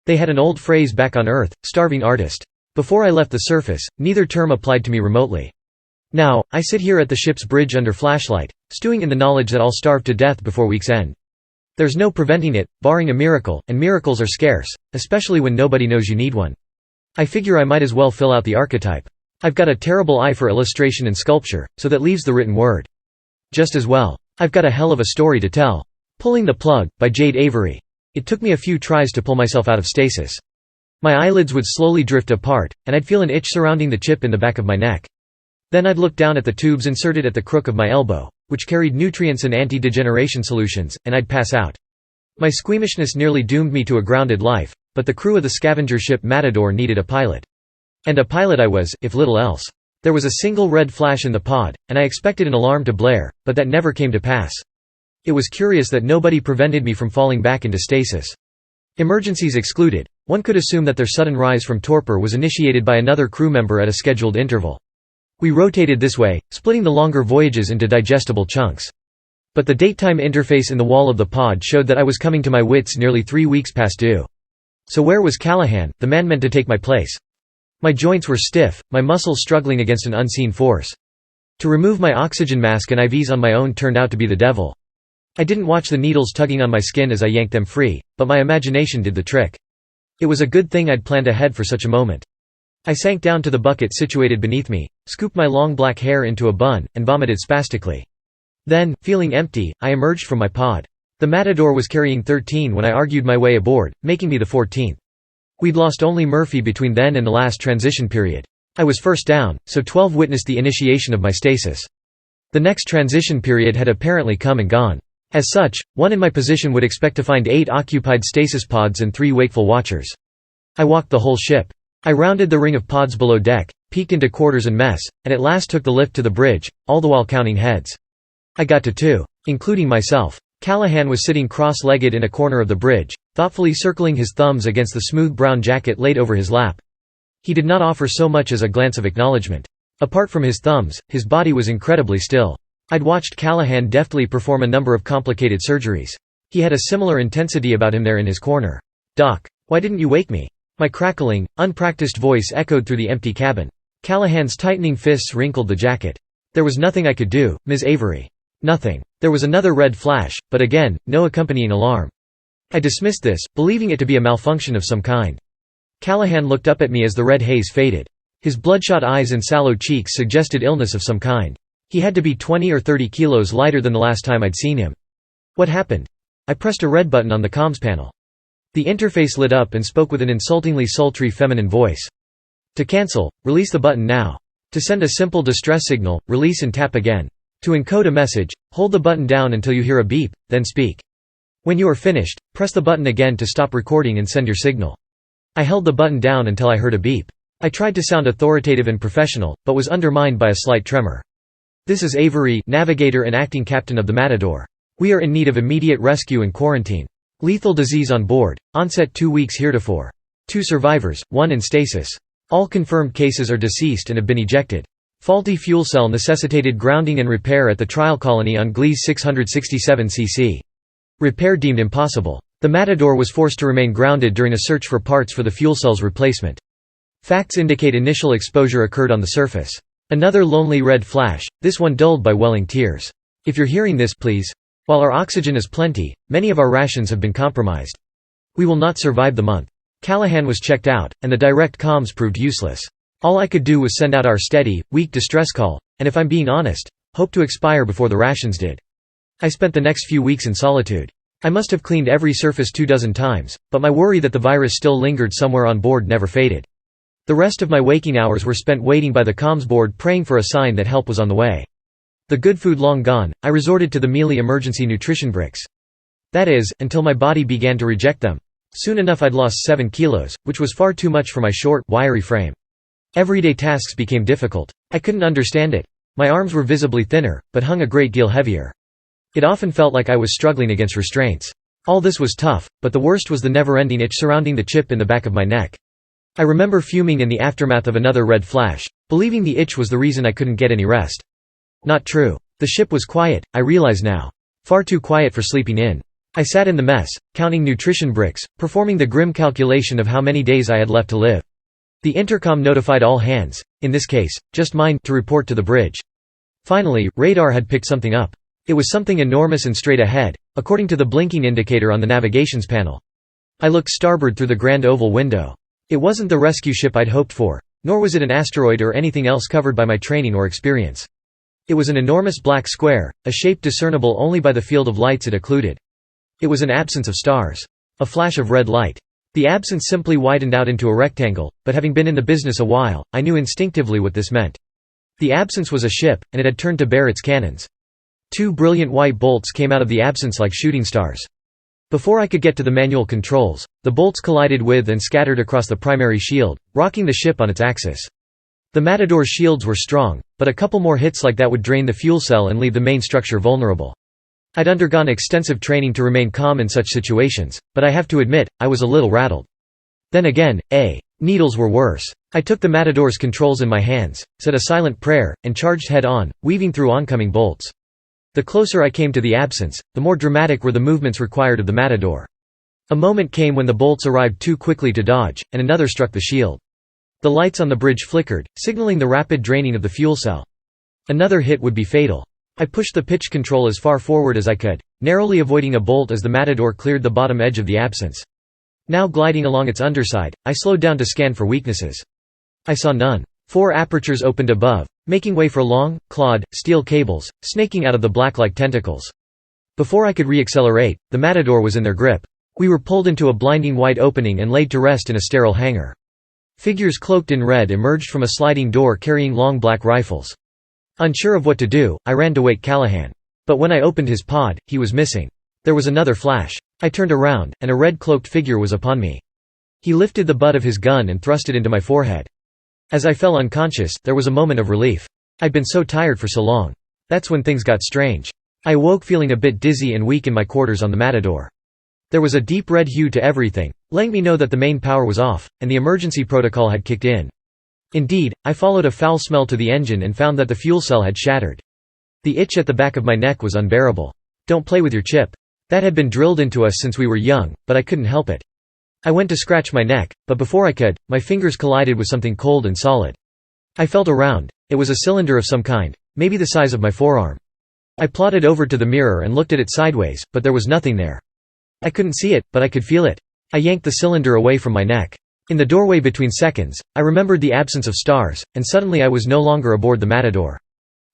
They had an old phrase back on Earth, starving artist. Before I left the surface, neither term applied to me remotely. Now, I sit here at the ship's bridge under flashlight, stewing in the knowledge that I'll starve to death before week's end. There's no preventing it, barring a miracle, and miracles are scarce, especially when nobody knows you need one. I figure I might as well fill out the archetype. I've got a terrible eye for illustration and sculpture, so that leaves the written word. Just as well. I've got a hell of a story to tell. Pulling the Plug, by Jade Avery. It took me a few tries to pull myself out of stasis. My eyelids would slowly drift apart, and I'd feel an itch surrounding the chip in the back of my neck. Then I'd look down at the tubes inserted at the crook of my elbow, which carried nutrients and anti-degeneration solutions, and I'd pass out. My squeamishness nearly doomed me to a grounded life, but the crew of the scavenger ship Matador needed a pilot. And a pilot I was, if little else. There was a single red flash in the pod, and I expected an alarm to blare, but that never came to pass. It was curious that nobody prevented me from falling back into stasis. Emergencies excluded, one could assume that their sudden rise from torpor was initiated by another crew member at a scheduled interval. We rotated this way, splitting the longer voyages into digestible chunks. But the date-time interface in the wall of the pod showed that I was coming to my wits nearly 3 weeks past due. So where was Callahan, the man meant to take my place? My joints were stiff, my muscles struggling against an unseen force. To remove my oxygen mask and IVs on my own turned out to be the devil. I didn't watch the needles tugging on my skin as I yanked them free, but my imagination did the trick. It was a good thing I'd planned ahead for such a moment. I sank down to the bucket situated beneath me, scooped my long black hair into a bun, and vomited spastically. Then, feeling empty, I emerged from my pod. The Matador was carrying 13 when I argued my way aboard, making me the 14th. We'd lost only Murphy between then and the last transition period. I was first down, so 12 witnessed the initiation of my stasis. The next transition period had apparently come and gone. As such, one in my position would expect to find 8 occupied stasis pods and 3 wakeful watchers. I walked the whole ship. I rounded the ring of pods below deck, peeked into quarters and mess, and at last took the lift to the bridge, all the while counting heads. I got to 2. Including myself. Callahan was sitting cross-legged in a corner of the bridge, thoughtfully circling his thumbs against the smooth brown jacket laid over his lap. He did not offer so much as a glance of acknowledgement. Apart from his thumbs, his body was incredibly still. I'd watched Callahan deftly perform a number of complicated surgeries. He had a similar intensity about him there in his corner. "Doc, why didn't you wake me?" My crackling, unpracticed voice echoed through the empty cabin. Callahan's tightening fists wrinkled the jacket. "There was nothing I could do, Ms. Avery. Nothing." There was another red flash, but again, no accompanying alarm. I dismissed this, believing it to be a malfunction of some kind. Callahan looked up at me as the red haze faded. His bloodshot eyes and sallow cheeks suggested illness of some kind. He had to be 20 or 30 kilos lighter than the last time I'd seen him. What happened? I pressed a red button on the comms panel. The interface lit up and spoke with an insultingly sultry feminine voice. To cancel, release the button now. To send a simple distress signal, release and tap again. To encode a message, hold the button down until you hear a beep, then speak. When you are finished, press the button again to stop recording and send your signal. I held the button down until I heard a beep. I tried to sound authoritative and professional, but was undermined by a slight tremor. "This is Avery, navigator and acting captain of the Matador. We are in need of immediate rescue and quarantine. Lethal disease on board. Onset 2 weeks heretofore. 2 survivors, 1 in stasis. All confirmed cases are deceased and have been ejected. Faulty fuel cell necessitated grounding and repair at the trial colony on Gliese 667 cc. Repair deemed impossible. The Matador was forced to remain grounded during a search for parts for the fuel cell's replacement. Facts indicate initial exposure occurred on the surface." Another lonely red flash, this one dulled by welling tears. "If you're hearing this, please. While our oxygen is plenty, many of our rations have been compromised. We will not survive the month." Callahan was checked out, and the direct comms proved useless. All I could do was send out our steady, weak distress call, and if I'm being honest, hope to expire before the rations did. I spent the next few weeks in solitude. I must have cleaned every surface 24 times, but my worry that the virus still lingered somewhere on board never faded. The rest of my waking hours were spent waiting by the comms board praying for a sign that help was on the way. The good food long gone, I resorted to the Mealy emergency nutrition bricks. That is, until my body began to reject them. Soon enough I'd lost 7 kilos, which was far too much for my short, wiry frame. Everyday tasks became difficult. I couldn't understand it. My arms were visibly thinner, but hung a great deal heavier. It often felt like I was struggling against restraints. All this was tough, but the worst was the never-ending itch surrounding the chip in the back of my neck. I remember fuming in the aftermath of another red flash, believing the itch was the reason I couldn't get any rest. Not true. The ship was quiet, I realize now. Far too quiet for sleeping in. I sat in the mess, counting nutrition bricks, performing the grim calculation of how many days I had left to live. The intercom notified all hands, in this case, just mine, to report to the bridge. Finally, radar had picked something up. It was something enormous and straight ahead, according to the blinking indicator on the navigations panel. I looked starboard through the grand oval window. It wasn't the rescue ship I'd hoped for, nor was it an asteroid or anything else covered by my training or experience. It was an enormous black square, a shape discernible only by the field of lights it occluded. It was an absence of stars. A flash of red light. The absence simply widened out into a rectangle, but having been in the business a while, I knew instinctively what this meant. The absence was a ship, and it had turned to bear its cannons. 2 brilliant white bolts came out of the absence like shooting stars. Before I could get to the manual controls, the bolts collided with and scattered across the primary shield, rocking the ship on its axis. The Matador's shields were strong, but a couple more hits like that would drain the fuel cell and leave the main structure vulnerable. I'd undergone extensive training to remain calm in such situations, but I have to admit, I was a little rattled. Then again, needles were worse. I took the Matador's controls in my hands, said a silent prayer, and charged head-on, weaving through oncoming bolts. The closer I came to the absence, the more dramatic were the movements required of the Matador. A moment came when the bolts arrived too quickly to dodge, and another struck the shield. The lights on the bridge flickered, signaling the rapid draining of the fuel cell. Another hit would be fatal. I pushed the pitch control as far forward as I could, narrowly avoiding a bolt as the Matador cleared the bottom edge of the absence. Now gliding along its underside, I slowed down to scan for weaknesses. I saw none. 4 apertures opened above, making way for long, clawed, steel cables, snaking out of the black like tentacles. Before I could re-accelerate, the Matador was in their grip. We were pulled into a blinding white opening and laid to rest in a sterile hangar. Figures cloaked in red emerged from a sliding door carrying long black rifles. Unsure of what to do, I ran to wake Callahan. But when I opened his pod, he was missing. There was another flash. I turned around, and a red-cloaked figure was upon me. He lifted the butt of his gun and thrust it into my forehead. As I fell unconscious, there was a moment of relief. I'd been so tired for so long. That's when things got strange. I awoke feeling a bit dizzy and weak in my quarters on the Matador. There was a deep red hue to everything, letting me know that the main power was off, and the emergency protocol had kicked in. Indeed, I followed a foul smell to the engine and found that the fuel cell had shattered. The itch at the back of my neck was unbearable. Don't play with your chip. That had been drilled into us since we were young, but I couldn't help it. I went to scratch my neck, but before I could, my fingers collided with something cold and solid. I felt around. It was a cylinder of some kind, maybe the size of my forearm. I plodded over to the mirror and looked at it sideways, but there was nothing there. I couldn't see it, but I could feel it. I yanked the cylinder away from my neck. In the doorway between seconds, I remembered the absence of stars, and suddenly I was no longer aboard the Matador.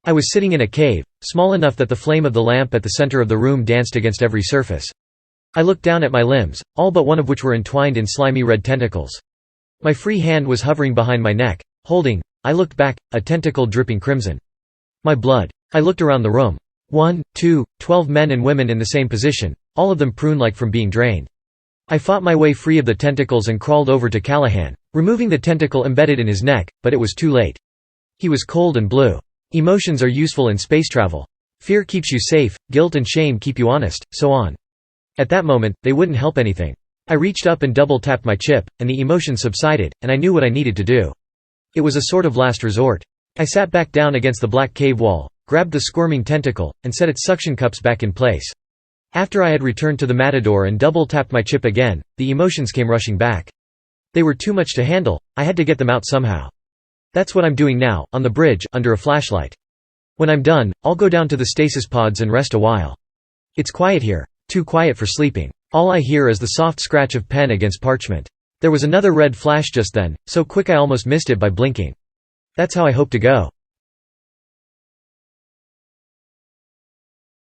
I was sitting in a cave, small enough that the flame of the lamp at the center of the room danced against every surface. I looked down at my limbs, all but one of which were entwined in slimy red tentacles. My free hand was hovering behind my neck, holding, I looked back, a tentacle dripping crimson. My blood. I looked around the room. 1, 2, 12 men and women in the same position, all of them prune-like from being drained. I fought my way free of the tentacles and crawled over to Callahan, removing the tentacle embedded in his neck, but it was too late. He was cold and blue. Emotions are useful in space travel. Fear keeps you safe, guilt and shame keep you honest, so on. At that moment, they wouldn't help anything. I reached up and double-tapped my chip, and the emotion subsided, and I knew what I needed to do. It was a sort of last resort. I sat back down against the black cave wall, grabbed the squirming tentacle, and set its suction cups back in place. After I had returned to the Matador and double-tapped my chip again, the emotions came rushing back. They were too much to handle, I had to get them out somehow. That's what I'm doing now, on the bridge, under a flashlight. When I'm done, I'll go down to the stasis pods and rest a while. It's quiet here, too quiet for sleeping. All I hear is the soft scratch of pen against parchment. There was another red flash just then, so quick I almost missed it by blinking. That's how I hope to go.